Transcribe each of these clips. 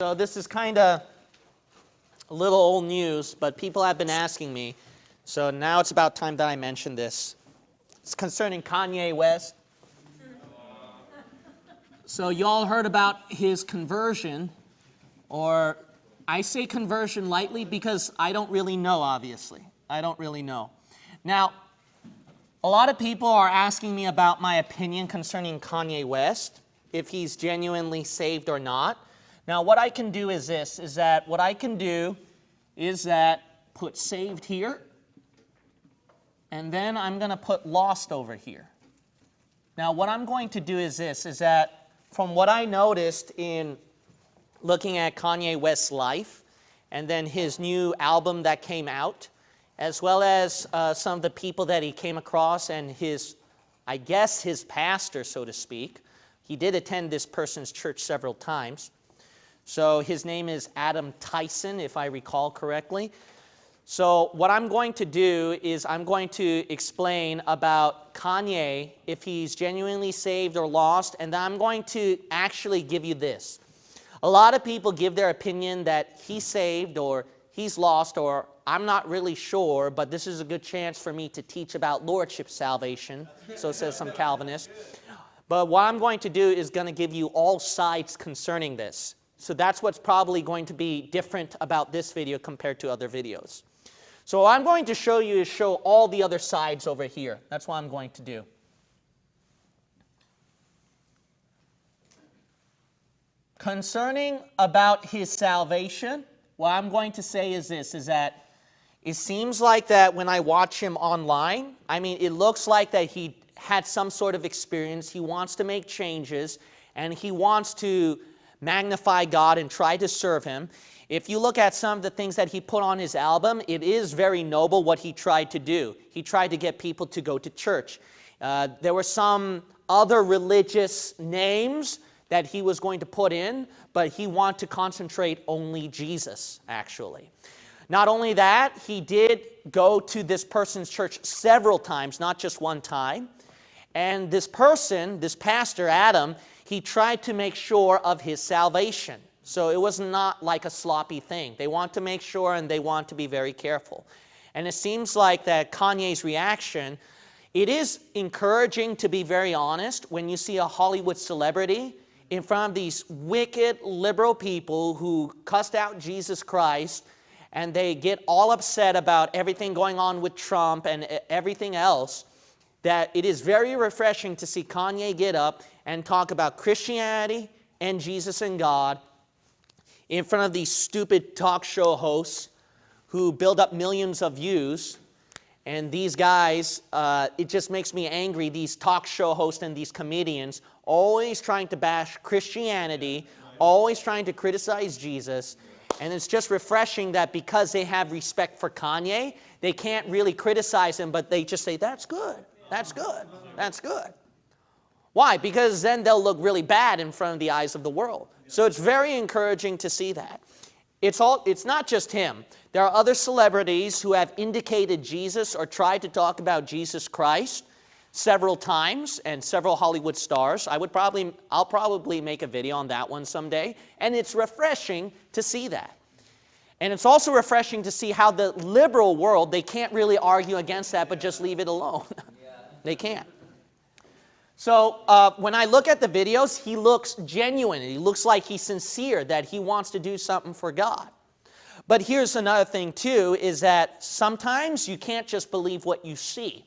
So this is kind of a little old news, but people have been asking me, so now it's about time that I mention this. It's concerning Kanye West. So you all heard about his conversion, or I say conversion lightly because I don't really know, obviously. I don't really know. Now, a lot of people are asking me about my opinion concerning Kanye West, if he's genuinely saved or not. Now, what I can do is this, put saved here, and then I'm going to put lost over here. Now, what I'm going to do is this, is that from what I noticed in looking at Kanye West's life, and then his new album that came out, as well as some of the people that he came across and his, I guess his pastor, so to speak. He did attend this person's church several times. So his name is Adam Tyson, if I recall correctly. So what I'm going to do is I'm going to explain about Kanye, if he's genuinely saved or lost, and then I'm going to actually give you this. A lot of people give their opinion that he's saved or he's lost, or I'm not really sure, but this is a good chance for me to teach about lordship salvation, so says some Calvinists. But what I'm going to do is going to give you all sides concerning this. So that's what's probably going to be different about this video compared to other videos. So what I'm going to show you is show all the other sides over here. That's what I'm going to do. Concerning about his salvation, what I'm going to say is this, is that it seems like that when I watch him online, I mean, it looks like that he had some sort of experience. He wants to make changes, and he wants to magnify God and try to serve him. If you look at some of the things that he put on his album, it is very noble what he tried to do. He tried to get people to go to church. There were some other religious names that he was going to put in, but he wanted to concentrate only Jesus, actually. Not only that, he did go to this person's church several times, not just one time. And this person, this pastor, Adam, he tried to make sure of his salvation. So it was not like a sloppy thing. They want to make sure, and they want to be very careful. And it seems like that Kanye's reaction, it is encouraging, to be very honest, when you see a Hollywood celebrity in front of these wicked liberal people who cussed out Jesus Christ, and they get all upset about everything going on with Trump and everything else, that it is very refreshing to see Kanye get up and talk about Christianity and Jesus and God in front of these stupid talk show hosts who build up millions of views. And these guys, it just makes me angry, these talk show hosts and these comedians, always trying to bash Christianity, always trying to criticize Jesus. And it's just refreshing that because they have respect for Kanye, they can't really criticize him, but they just say, that's good, that's good, that's good. Why? Because then they'll look really bad in front of the eyes of the world. So it's very encouraging to see that. It's not just him. There are other celebrities who have indicated Jesus or tried to talk about Jesus Christ several times, and several Hollywood stars. I'll probably make a video on that one someday, and it's refreshing to see that. And it's also refreshing to see how the liberal world, they can't really argue against that, but just leave it alone. They can't. So when I look at the videos, he looks genuine. He looks like he's sincere, that he wants to do something for God. But here's another thing too, is that sometimes you can't just believe what you see.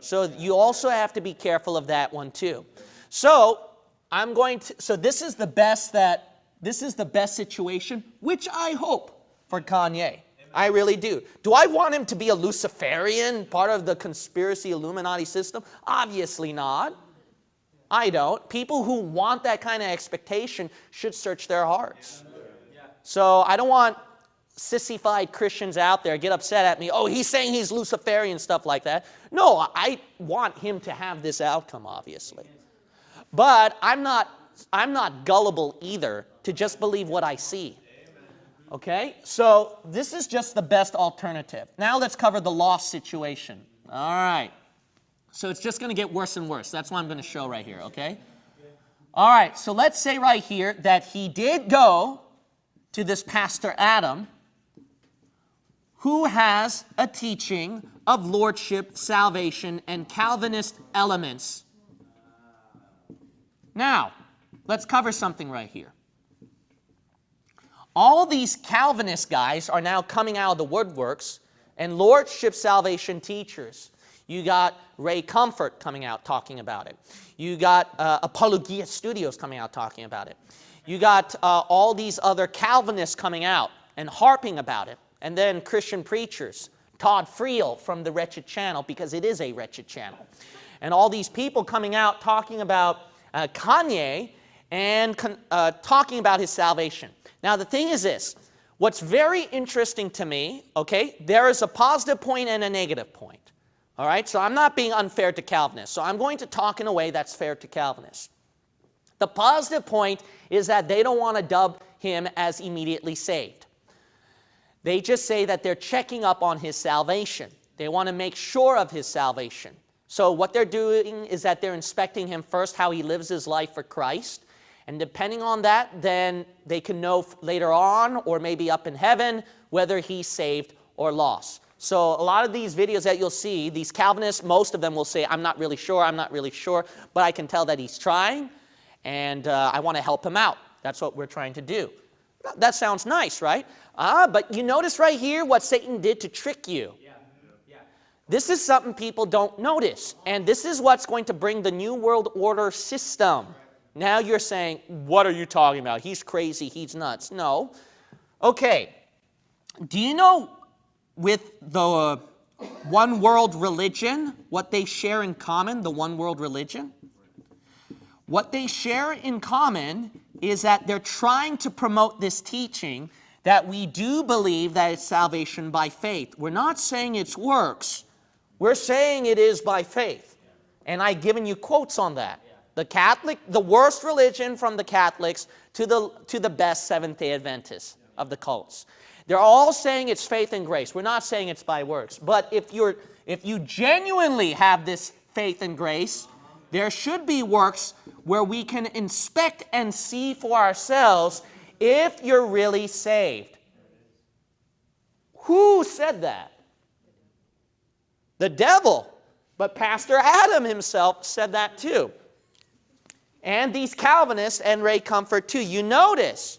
So you also have to be careful of that one too. So this is the best situation, which I hope for Kanye. I really do. Do I want him to be a Luciferian, part of the conspiracy Illuminati system? Obviously not. I don't. People who want that kind of expectation should search their hearts. So I don't want sissified Christians out there get upset at me. Oh, he's saying he's Luciferian, stuff like that. No, I want him to have this outcome, obviously. But I'm not gullible either to just believe what I see. Okay? So this is just the best alternative. Now let's cover the lost situation. All right. So it's just going to get worse and worse. That's what I'm going to show right here, okay? All right, so let's say right here that he did go to this Pastor Adam, who has a teaching of lordship, salvation, and Calvinist elements. Now, let's cover something right here. All these Calvinist guys are now coming out of the woodworks and lordship salvation teachers. You got Ray Comfort coming out talking about it. You got Apologia Studios coming out talking about it. You got all these other Calvinists coming out and harping about it. And then Christian preachers, Todd Friel from the Wretched Channel, because it is a wretched channel. And all these people coming out talking about Kanye and talking about his salvation. Now, the thing is this. What's very interesting to me, okay, there is a positive point and a negative point. All right, so I'm not being unfair to Calvinists. So I'm going to talk in a way that's fair to Calvinists. The positive point is that they don't want to dub him as immediately saved. They just say that they're checking up on his salvation. They want to make sure of his salvation. So what they're doing is that they're inspecting him first, how he lives his life for Christ. And depending on that, then they can know later on, or maybe up in heaven, whether he's saved or lost. So a lot of these videos that you'll see, these Calvinists, most of them will say, I'm not really sure, but I can tell that he's trying, and I want to help him out. That's what we're trying to do. That sounds nice, right? But you notice right here what Satan did to trick you. This is something people don't notice, and this is what's going to bring the New World Order system. Now you're saying, what are you talking about? He's crazy, he's nuts. No. Okay. Do you know with the one world religion, what they share in common, the one world religion? What they share in common is that they're trying to promote this teaching that we do believe that it's salvation by faith. We're not saying it's works. We're saying it is by faith. And I've given you quotes on that. The worst religion from the Catholics to the best Seventh-day Adventists of the cults. They're all saying it's faith and grace. We're not saying it's by works. But if you genuinely have this faith and grace, there should be works where we can inspect and see for ourselves if you're really saved. Who said that? The devil. But Pastor Adam himself said that too. And these Calvinists and Ray Comfort too. You notice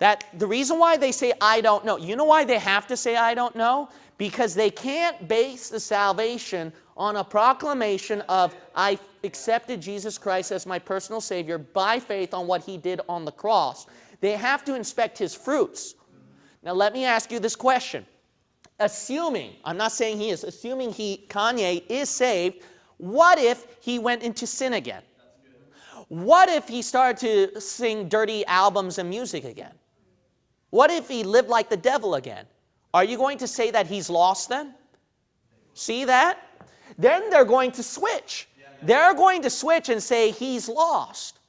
that the reason why they say, I don't know. You know why they have to say, I don't know? Because they can't base the salvation on a proclamation of, I accepted Jesus Christ as my personal Savior by faith on what He did on the cross. They have to inspect His fruits. Now let me ask you this question. Assuming, I'm not saying he is, assuming Kanye is saved, what if he went into sin again? What if he started to sing dirty albums and music again? What if he lived like the devil again? Are you going to say that he's lost then? See that? Then they're going to switch. They're going to switch and say he's lost.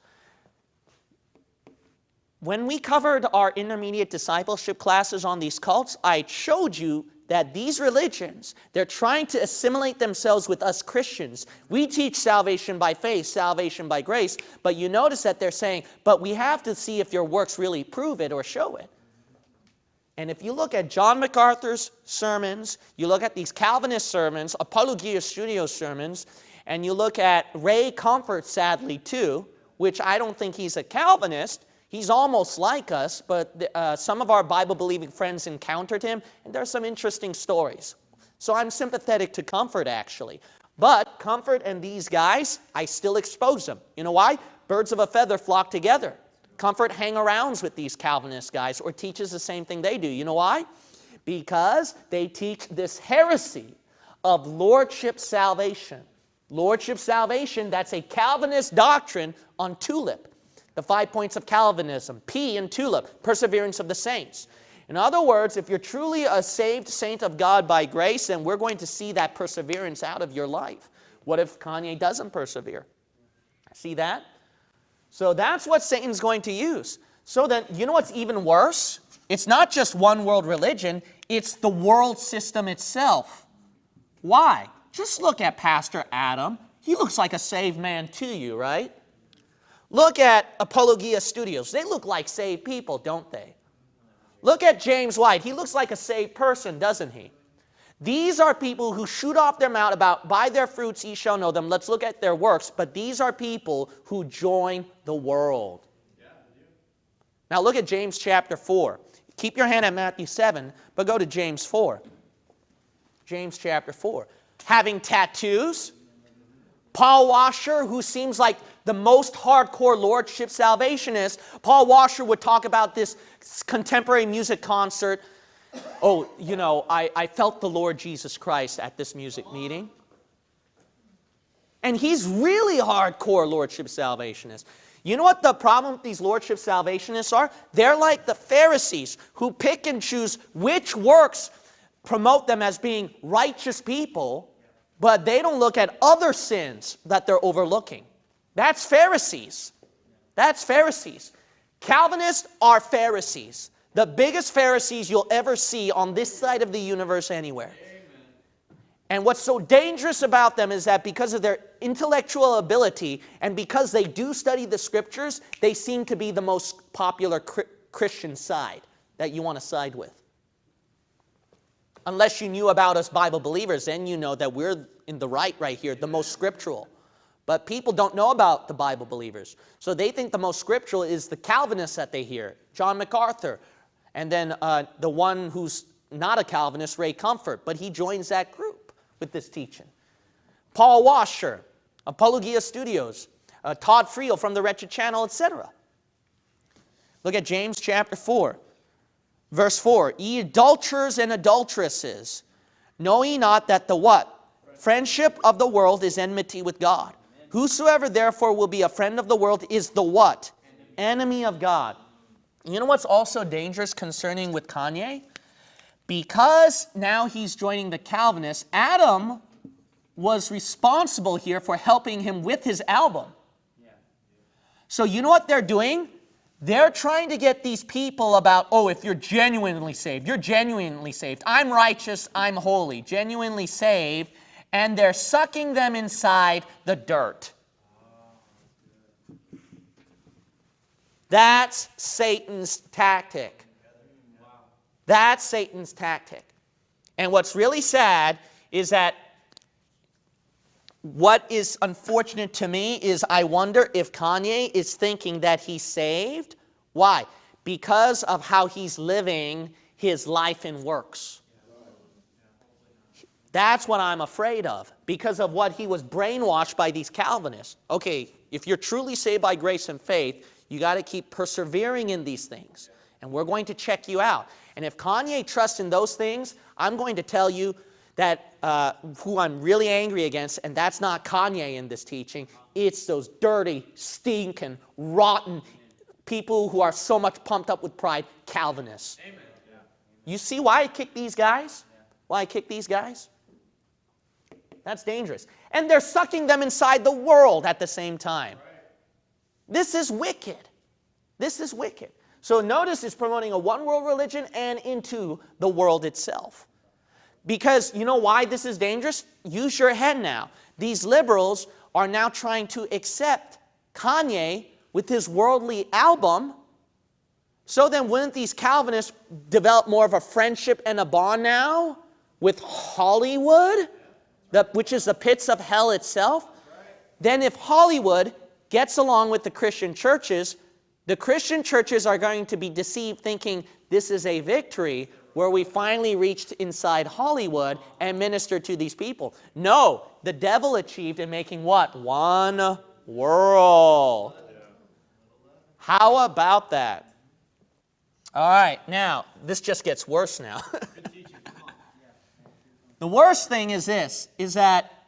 When we covered our intermediate discipleship classes on these cults, I showed you that these religions, they're trying to assimilate themselves with us Christians. We teach salvation by faith, salvation by grace, but you notice that they're saying, but we have to see if your works really prove it or show it. And if you look at John MacArthur's sermons, you look at these Calvinist sermons, Apologia Studios sermons, and you look at Ray Comfort, sadly, too, which I don't think he's a Calvinist. He's almost like us, but some of our Bible-believing friends encountered him, and there are some interesting stories. So I'm sympathetic to Comfort, actually. But Comfort and these guys, I still expose them. You know why? Birds of a feather flock together. Comfort hang-arounds with these Calvinist guys or teaches the same thing they do. You know why? Because they teach this heresy of lordship salvation. Lordship salvation, that's a Calvinist doctrine on tulip. The 5 points of Calvinism, P in tulip, perseverance of the saints. In other words, if you're truly a saved saint of God by grace, then we're going to see that perseverance out of your life. What if Kanye doesn't persevere? See that? So that's what Satan's going to use. So then, you know what's even worse? It's not just one world religion, it's the world system itself. Why? Just look at Pastor Adam. He looks like a saved man to you, right? Look at Apologia Studios. They look like saved people, don't they? Look at James White. He looks like a saved person, doesn't he? These are people who shoot off their mouth about, by their fruits ye shall know them. Let's look at their works. But these are people who join the world. Now look at James chapter 4. Keep your hand at Matthew 7, but go to James 4. James chapter 4. Having tattoos. Paul Washer, who seems like the most hardcore Lordship salvationist, Paul Washer would talk about this contemporary music concert. Oh, you know, I felt the Lord Jesus Christ at this music meeting. And he's really hardcore Lordship salvationist. You know what the problem with these Lordship salvationists are? They're like the Pharisees who pick and choose which works promote them as being righteous people, but they don't look at other sins that they're overlooking. That's Pharisees. That's Pharisees. Calvinists are Pharisees. The biggest Pharisees you'll ever see on this side of the universe anywhere. Amen. And what's so dangerous about them is that because of their intellectual ability and because they do study the Scriptures, they seem to be the most popular Christian side that you want to side with. Unless you knew about us Bible believers, then you know that we're in the right here, the most scriptural. But people don't know about the Bible believers. So they think the most scriptural is the Calvinists that they hear, John MacArthur. And then the one who's not a Calvinist, Ray Comfort, but he joins that group with this teaching. Paul Washer, Apologia Studios, Todd Friel from the Wretched Channel, etc. Look at James chapter 4, verse 4. Ye adulterers and adulteresses, know ye not that the what? Friendship of the world is enmity with God. Whosoever therefore will be a friend of the world is the what? Enemy of God. You know what's also dangerous concerning with Kanye? Because now he's joining the Calvinists, Adam was responsible here for helping him with his album. So you know what they're doing? They're trying to get these people about, oh, if you're genuinely saved, you're genuinely saved. I'm righteous, I'm holy, genuinely saved. And they're sucking them inside the dirt. That's Satan's tactic. That's Satan's tactic. And what's really sad is that what is unfortunate to me is I wonder if Kanye is thinking that he's saved. Why? Because of how he's living his life and works. That's what I'm afraid of, because of what he was brainwashed by these Calvinists. Okay, if you're truly saved by grace and faith, you got to keep persevering in these things. And we're going to check you out. And if Kanye trusts in those things, I'm going to tell you that who I'm really angry against, and that's not Kanye in this teaching. It's those dirty, stinking, rotten people who are so much pumped up with pride, Calvinists. Amen. You see why I kick these guys? Why I kick these guys? That's dangerous. And they're sucking them inside the world at the same time. This is wicked. This is wicked. So notice it's promoting a one-world religion and into the world itself. Because you know why this is dangerous? Use your head now. These liberals are now trying to accept Kanye with his worldly album. So then wouldn't these Calvinists develop more of a friendship and a bond now with Hollywood, which is the pits of hell itself? Then if Hollywood gets along with the Christian churches are going to be deceived thinking this is a victory where we finally reached inside Hollywood and ministered to these people. No, the devil achieved in making what? One world. How about that? All right, now, this just gets worse now. The worst thing is this, is that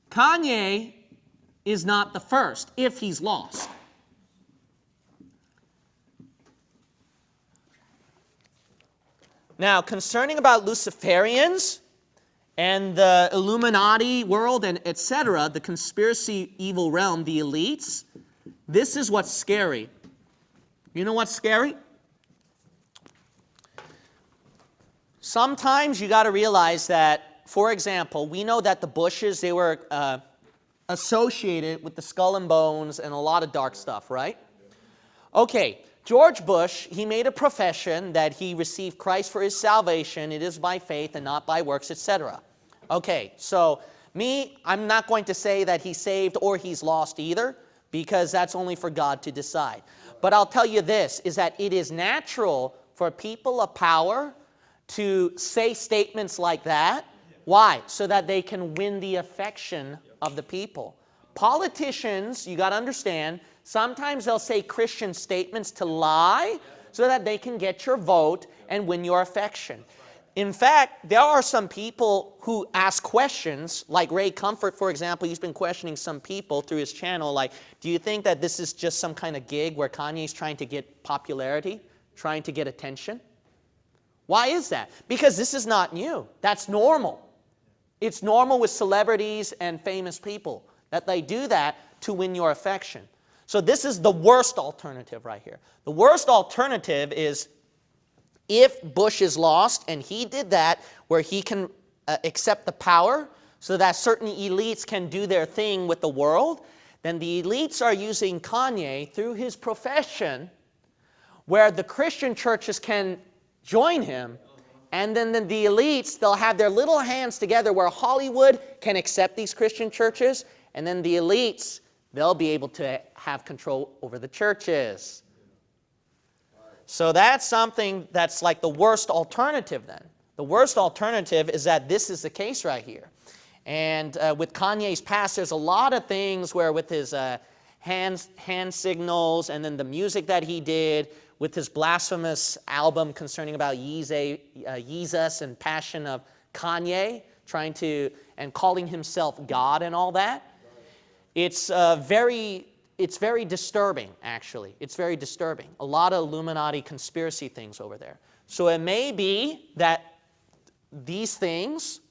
Kanye is not the first, if he's lost. Now, concerning about Luciferians and the Illuminati world and etc., the conspiracy evil realm, the elites, this is what's scary. You know what's scary? Sometimes you got to realize that, for example, we know that the Bushes, they were associated with the skull and bones and a lot of dark stuff, right? Okay, George Bush, he made a profession that he received Christ for his salvation. It is by faith and not by works, etc. Okay, so I'm not going to say that he's saved or he's lost either, because that's only for God to decide. But I'll tell you this, is that it is natural for people of power to say statements like that. Why? So that they can win the affection of the people. Politicians, you got to understand, sometimes they'll say Christian statements to lie so that they can get your vote and win your affection. In fact, there are some people who ask questions, like Ray Comfort, for example. He's been questioning some people through his channel, like, do you think that this is just some kind of gig where Kanye's trying to get popularity, trying to get attention? Why is that? Because this is not new. That's normal. It's normal with celebrities and famous people that they do that to win your affection. So this is the worst alternative right here. The worst alternative is if Bush is lost, and he did that where he can accept the power so that certain elites can do their thing with the world, then the elites are using Kanye through his profession where the Christian churches can join him, and then the elites, they'll have their little hands together where Hollywood can accept these Christian churches, and then the elites, they'll be able to have control over the churches. So that's something that's like the worst alternative then. The worst alternative is that this is the case right here. And with Kanye's past, there's a lot of things where with his hand signals and then the music that he did, with his blasphemous album concerning about Jesus and Passion of Kanye, trying to, and calling himself God and all that. It's very disturbing, actually. It's very disturbing. A lot of Illuminati conspiracy things over there. So it may be that these things,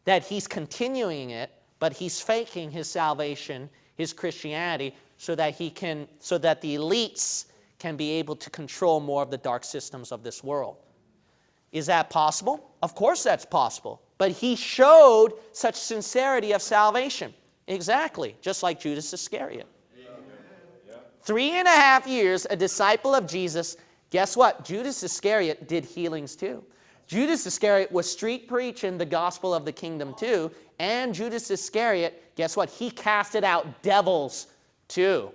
that he's continuing it, but he's faking his salvation, his Christianity, so that the elites can be able to control more of the dark systems of this world. Is that possible? Of course that's possible. But he showed such sincerity of salvation. Exactly, just like Judas Iscariot. 3.5 years, a disciple of Jesus. Guess what? Judas Iscariot did healings too. Judas Iscariot was street preaching the gospel of the kingdom too. And Judas Iscariot, guess what? He casted out devils too.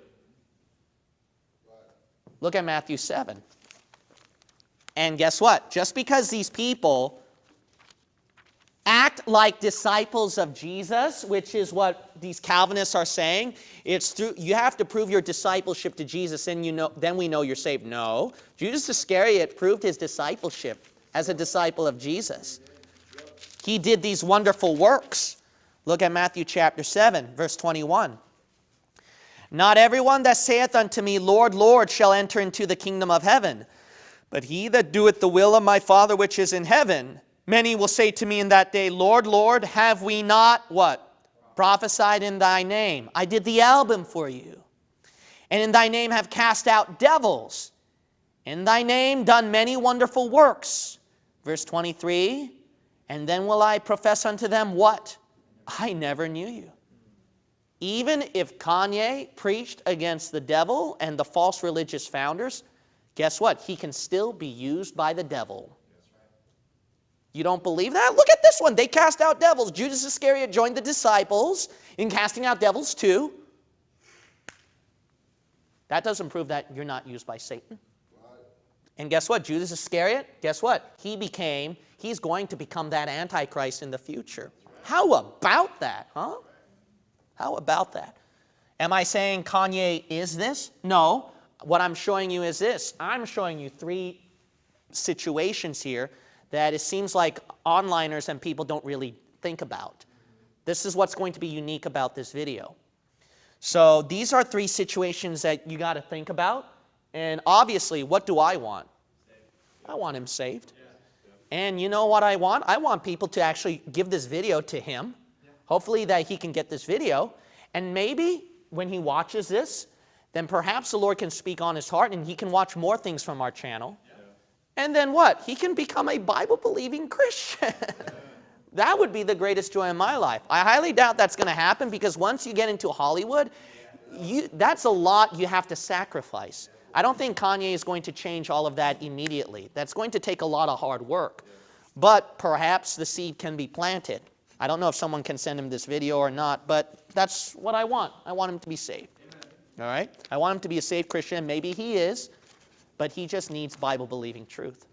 Look at Matthew 7. And guess what? Just because these people act like disciples of Jesus, which is what these Calvinists are saying, it's through, you have to prove your discipleship to Jesus, and then we know you're saved. No. Judas Iscariot proved his discipleship as a disciple of Jesus. He did these wonderful works. Look at Matthew chapter 7, verse 21. Not everyone that saith unto me, Lord, Lord, shall enter into the kingdom of heaven, but he that doeth the will of my Father which is in heaven. Many will say to me in that day, Lord, Lord, have we not, what? Prophesied in thy name. I did the album for you. And in thy name have cast out devils. In thy name done many wonderful works. Verse 23, and then will I profess unto them, what? I never knew you. Even if Kanye preached against the devil and the false religious founders, guess what? He can still be used by the devil. You don't believe that? Look at this one. They cast out devils. Judas Iscariot joined the disciples in casting out devils too. That doesn't prove that you're not used by Satan. And guess what? Judas Iscariot, guess what? He's going to become that Antichrist in the future. How about that, huh? How about that? Am I saying Kanye is this? No. What I'm showing you is this. I'm showing you 3 situations here that it seems like onliners and people don't really think about. This is what's going to be unique about this video. So these are 3 situations that you got to think about. And obviously, what do I want? I want him saved. And you know what I want? I want people to actually give this video to him. Hopefully that he can get this video. And maybe when he watches this, then perhaps the Lord can speak on his heart and he can watch more things from our channel. And then what? He can become a Bible-believing Christian. That would be the greatest joy in my life. I highly doubt that's going to happen because once you get into Hollywood, that's a lot you have to sacrifice. I don't think Kanye is going to change all of that immediately. That's going to take a lot of hard work. But perhaps the seed can be planted. I don't know if someone can send him this video or not, but that's what I want. I want him to be saved. All right? I want him to be a saved Christian. Maybe he is, but he just needs Bible-believing truth.